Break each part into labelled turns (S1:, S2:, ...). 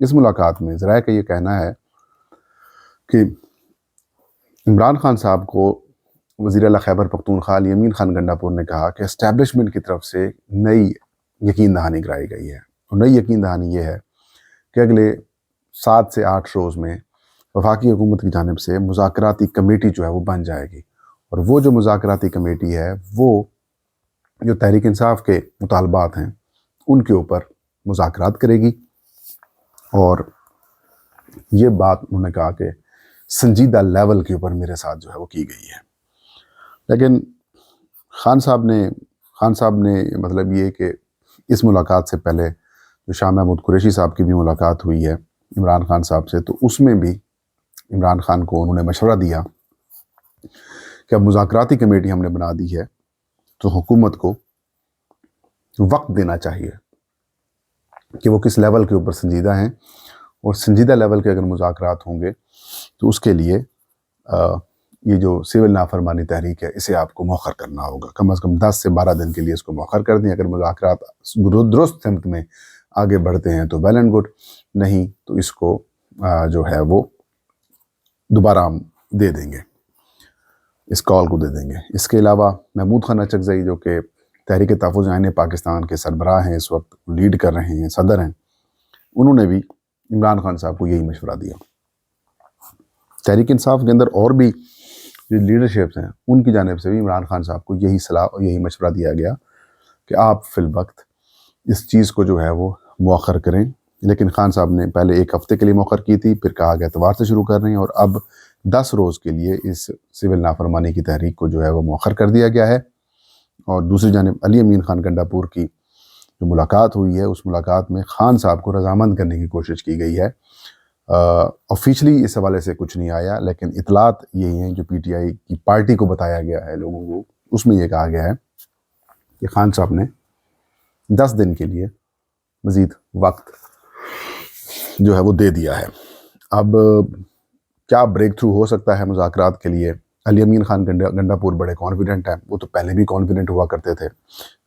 S1: اس ملاقات میں ذرائع کا یہ کہنا ہے کہ عمران خان صاحب کو وزیر اعلیٰ خیبر پختونخوا علی امین خان گنڈا پور نے کہا کہ اسٹیبلشمنٹ کی طرف سے نئی یقین دہانی کرائی گئی ہے، اور نئی یقین دہانی یہ ہے کہ اگلے 7 سے 8 روز میں وفاقی حکومت کی جانب سے مذاکراتی کمیٹی جو ہے وہ بن جائے گی، اور وہ جو مذاکراتی کمیٹی ہے وہ جو تحریک انصاف کے مطالبات ہیں ان کے اوپر مذاکرات کرے گی، اور یہ بات انہوں نے کہا کہ سنجیدہ لیول کے اوپر میرے ساتھ جو ہے وہ کی گئی ہے۔ لیکن خان صاحب نے مطلب یہ کہ اس ملاقات سے پہلے جو شاہ محمود قریشی صاحب کی بھی ملاقات ہوئی ہے عمران خان صاحب سے، تو اس میں بھی عمران خان کو انہوں نے مشورہ دیا کہ اب مذاکراتی کمیٹی ہم نے بنا دی ہے تو حکومت کو وقت دینا چاہیے کہ وہ کس لیول کے اوپر سنجیدہ ہیں، اور سنجیدہ لیول کے اگر مذاکرات ہوں گے تو اس کے لیے یہ جو سول نافرمانی تحریک ہے اسے آپ کو مؤخر کرنا ہوگا، کم از کم 10 سے 12 دن کے لیے اس کو مؤخر کر دیں۔ اگر مذاکرات درست سمت میں آگے بڑھتے ہیں تو ویل اینڈ گڈ، نہیں تو اس کو جو ہے وہ دوبارہ ہم دے دیں گے، اس کال کو دے دیں گے۔ اس کے علاوہ محمود خان اچکزئی جو کہ تحریک تحفظ آئین پاکستان کے سربراہ ہیں، اس وقت لیڈ کر رہے ہیں، صدر ہیں، انہوں نے بھی عمران خان صاحب کو یہی مشورہ دیا۔ تحریک انصاف کے اندر اور بھی جو لیڈرشپس ہیں ان کی جانب سے بھی عمران خان صاحب کو یہی صلاح اور یہی مشورہ دیا گیا کہ آپ فی الوقت اس چیز کو جو ہے وہ مؤخر کریں، لیکن خان صاحب نے پہلے 1 ہفتے کے لیے مؤخر کی تھی، پھر کہا کہ اتوار سے شروع کر رہے ہیں، اور اب 10 روز کے لیے اس سول نافرمانی کی تحریک کو جو ہے وہ مؤخر کر دیا گیا ہے۔ اور دوسری جانب علی امین خان گنڈا پور کی جو ملاقات ہوئی ہے اس ملاقات میں خان صاحب کو رضامند کرنے کی کوشش کی گئی ہے۔ آفیشلی اس حوالے سے کچھ نہیں آیا، لیکن اطلاعات یہی ہیں جو پی ٹی آئی کی پارٹی کو بتایا گیا ہے لوگوں کو، اس میں یہ کہا گیا ہے کہ خان صاحب نے 10 دن کے لیے مزید وقت جو ہے وہ دے دیا ہے۔ اب کیا بریک تھرو ہو سکتا ہے مذاکرات کے لیے؟ علی امین خان گنڈا پور بڑے کانفیڈنٹ ہیں، وہ تو پہلے بھی کانفیڈنٹ ہوا کرتے تھے۔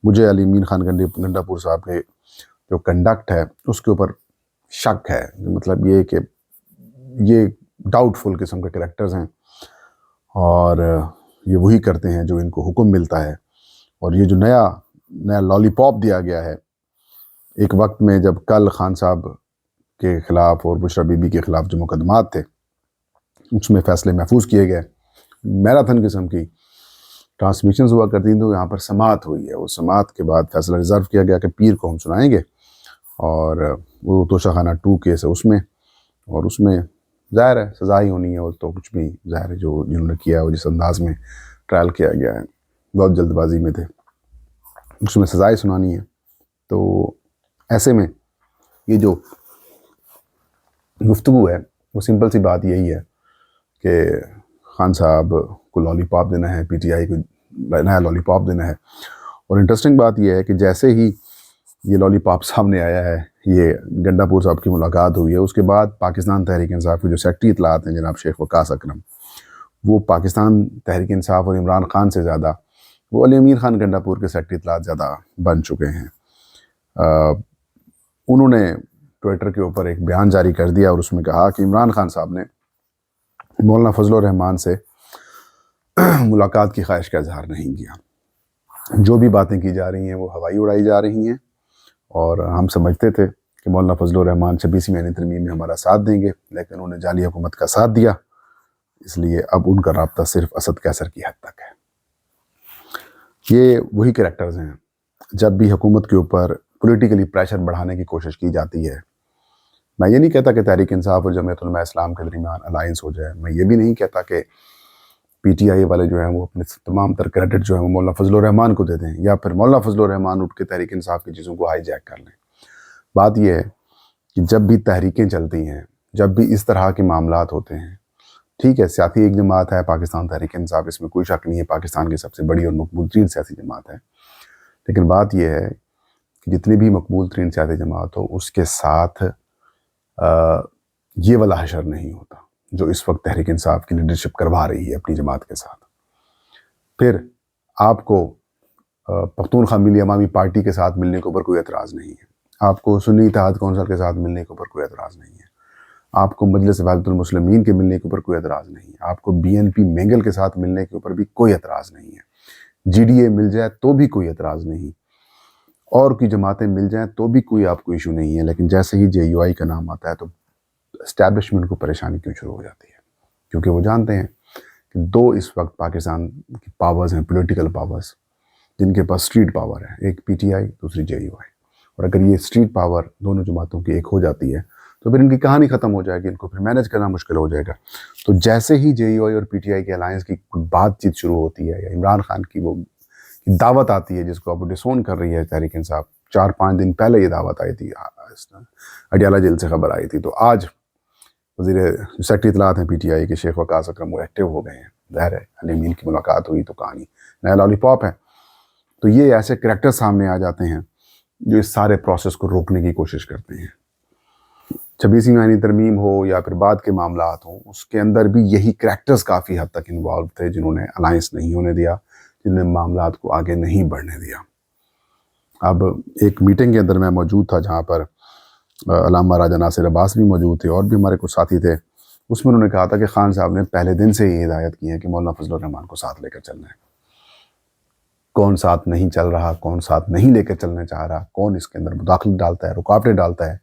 S1: مجھے علی امین خان گنڈا پور صاحب کے جو کنڈکٹ ہے اس کے اوپر شک ہے، مطلب یہ کہ یہ ڈاؤٹ فل قسم کے کریکٹرز ہیں، اور یہ وہی کرتے ہیں جو ان کو حکم ملتا ہے۔ اور یہ جو نیا لالی پاپ دیا گیا ہے ایک وقت میں، جب کل خان صاحب کے خلاف اور بشرا بی بی کے خلاف جو مقدمات تھے اس میں فیصلے محفوظ کیے گئے، میراتھن قسم کی ٹرانسمیشنز ہوا کرتی ہیں، تو یہاں پر سماعت ہوئی ہے، وہ سماعت کے بعد فیصلہ ریزرو کیا گیا کہ پیر کو ہم سنائیں گے، اور وہ توشہ خانہ 2 کیس ہے اس میں، اور اس میں ظاہر ہے سزا ہی ہونی ہے، اور تو کچھ بھی ظاہر ہے جو جنہوں نے کیا ہے وہ جس انداز میں ٹرائل کیا گیا ہے بہت جلد بازی میں تھے، اس میں سزائیں سنانی ہے۔ تو ایسے میں یہ جو گفتگو ہے وہ سمپل سی بات یہی ہے کہ خان صاحب کو لالی پاپ دینا ہے، پی ٹی آئی کو نیا لالی پاپ دینا ہے۔ اور انٹرسٹنگ بات یہ ہے کہ جیسے ہی یہ لالی پاپ سامنے آیا ہے، یہ گنڈا پور صاحب کی ملاقات ہوئی ہے، اس کے بعد پاکستان تحریک انصاف کے جو سیکرٹری اطلاعات ہیں جناب شیخ وقاص اکرم، وہ پاکستان تحریک انصاف اور عمران خان سے زیادہ وہ علی امین خان گنڈا پور کے سیکرٹری اطلاعات زیادہ بن چکے ہیں۔ انہوں نے ٹویٹر کے اوپر ایک بیان جاری کر دیا اور اس میں کہا کہ عمران خان صاحب نے مولانا فضل الرحمان سے ملاقات کی خواہش کا اظہار نہیں کیا، جو بھی باتیں کی جا رہی ہیں وہ ہوائی اڑائی جا رہی ہیں، اور ہم سمجھتے تھے کہ مولانا فضل الرحمان 26ویں آئینی ترمیم میں ہمارا ساتھ دیں گے، لیکن انہوں نے جعلی حکومت کا ساتھ دیا، اس لیے اب ان کا رابطہ صرف اسد قیصر کی حد تک ہے۔ یہ وہی کریکٹرز ہیں، جب بھی حکومت کے اوپر پولیٹیکلی پریشر بڑھانے کی کوشش کی جاتی ہے، میں یہ نہیں کہتا کہ تحریک انصاف اور جمعیت علماء اسلام کے درمیان الائنس ہو جائے، میں یہ بھی نہیں کہتا کہ پی ٹی آئی والے جو ہیں وہ اپنے تمام تر کریڈٹ جو ہے وہ مولانا فضل الرحمان کو دے دیں، یا پھر مولانا فضل الرحمان اٹھ کے تحریک انصاف کی چیزوں کو ہائی جیک کر لیں۔ بات یہ ہے کہ جب بھی تحریکیں چلتی ہیں، جب بھی اس طرح کے معاملات ہوتے ہیں، ٹھیک ہے سیاسی ایک جماعت ہے پاکستان تحریک انصاف، اس میں کوئی شک نہیں ہے، پاکستان کی سب سے بڑی اور مقبول ترین سیاسی جماعت ہے، لیکن بات یہ ہے کہ جتنی بھی مقبول ترین سیاسی جماعت ہو اس کے ساتھ یہ والا حشر نہیں ہوتا جو اس وقت تحریک انصاف کی لیڈرشپ کروا رہی ہے اپنی جماعت کے ساتھ۔ پھر آپ کو پختونخوا ملی عوامی پارٹی کے ساتھ ملنے کے اوپر کوئی اعتراض نہیں ہے، آپ کو سنی اتحاد کونسل کے ساتھ ملنے کے اوپر کوئی اعتراض نہیں ہے، آپ کو مجلس وحدت المسلمین کے ملنے کے اوپر کوئی اعتراض نہیں ہے، آپ کو BNP مینگل کے ساتھ ملنے کے اوپر بھی کوئی اعتراض نہیں ہے، GDA مل جائے تو بھی کوئی اعتراض نہیں، اور کوئی جماعتیں مل جائیں تو بھی کوئی آپ کو ایشو نہیں ہے، لیکن جیسے ہی JUI کا نام آتا ہے تو اسٹیبلشمنٹ کو پریشانی کیوں شروع ہو جاتی ہے؟ کیونکہ وہ جانتے ہیں کہ دو اس وقت پاکستان کی پاورز ہیں، پولیٹیکل پاورز، جن کے پاس اسٹریٹ پاور ہے، ایک PTI دوسری JUI، اور اگر یہ اسٹریٹ پاور دونوں جماعتوں کی ایک ہو جاتی ہے تو پھر ان کی کہانی ختم ہو جائے گی، ان کو پھر مینیج کرنا مشکل ہو جائے گا۔ تو جیسے ہی JUI اور PTI کے الائنس کی بات چیت شروع ہوتی ہے، یا عمران خان کی وہ دعوت آتی ہے جس کو اب ڈسون کر رہی ہے تحریک انصاف، 4-5 دن پہلے یہ دعوت آئی تھی، اڈیالہ جیل سے خبر آئی تھی، تو آج وزیر سیکرٹری اطلاعات ہیں PTI کے شیخ وقاص اکرم وہ ایکٹیو ہو گئے ہیں، ظاہر ہے علی امین کی ملاقات ہوئی تو کہانی نیا لالی پاپ ہے۔ تو یہ ایسے کریکٹر سامنے آ جاتے ہیں جو اس سارے پروسیس کو روکنے کی کوشش کرتے ہیں۔ 26ویں آئینی ترمیم ہو یا پھر بعد کے معاملات ہوں، اس کے اندر بھی یہی کریکٹرز کافی حد تک انوالو تھے، جنہوں نے الائنس نہیں ہونے دیا، جنہوں نے معاملات کو آگے نہیں بڑھنے دیا۔ اب ایک میٹنگ کے اندر میں موجود تھا جہاں پر علامہ راجہ ناصر عباس بھی موجود تھے اور بھی ہمارے کچھ ساتھی تھے، اس میں انہوں نے کہا تھا کہ خان صاحب نے پہلے دن سے یہ ہدایت کی ہے کہ مولانا فضل الرحمان کو ساتھ لے کر چلنا ہے۔ کون ساتھ نہیں چل رہا، کون ساتھ نہیں لے کر چلنا چاہ رہا، کون اس کے اندر مداخلت ڈالتا ہے، رکاوٹیں ڈالتا ہے،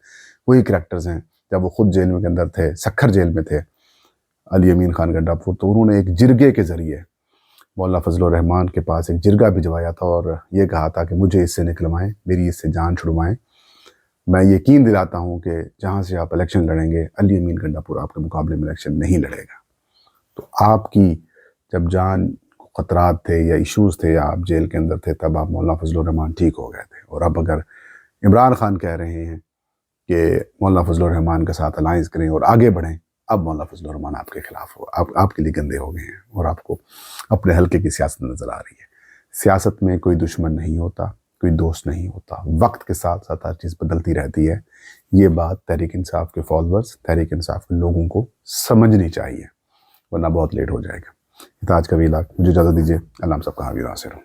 S1: وہی کریکٹرز ہیں۔ جب وہ خود جیل میں کے اندر تھے، سکھر جیل میں تھے، علی امین خان گڈھا پور، تو انہوں نے ایک جرگے کے ذریعے مولانا فضل الرحمان کے پاس ایک جرگہ بھجوایا تھا اور یہ کہا تھا کہ مجھے اس سے نکلوائیں، میری اس سے جان چھڑوائیں، میں یقین دلاتا ہوں کہ جہاں سے آپ الیکشن لڑیں گے علی امین گنڈا پور آپ کے مقابلے میں الیکشن نہیں لڑے گا۔ تو آپ کی جب جان خطرات تھے یا ایشوز تھے یا آپ جیل کے اندر تھے، تب آپ مولانا فضل الرحمان ٹھیک ہو گئے تھے، اور اب اگر عمران خان کہہ رہے ہیں کہ مولانا فضل الرحمان کے ساتھ الائنس کریں اور آگے بڑھیں، اب مولانا فضل الرحمان آپ کے خلاف ہو، آپ کے لیے گندے ہو گئے ہیں اور آپ کو اپنے حلقے کی سیاست نظر آ رہی ہے۔ سیاست میں کوئی دشمن نہیں ہوتا، کوئی دوست نہیں ہوتا، وقت کے ساتھ ساتھ ہر چیز بدلتی رہتی ہے۔ یہ بات تحریک انصاف کے فالوورز، تحریک انصاف کے لوگوں کو سمجھنی چاہیے، ورنہ بہت لیٹ ہو جائے گا۔ آج کا ویلاگ، مجھے اجازت دیجیے، اللہ ہم سب کا حامی و ناصر ہو۔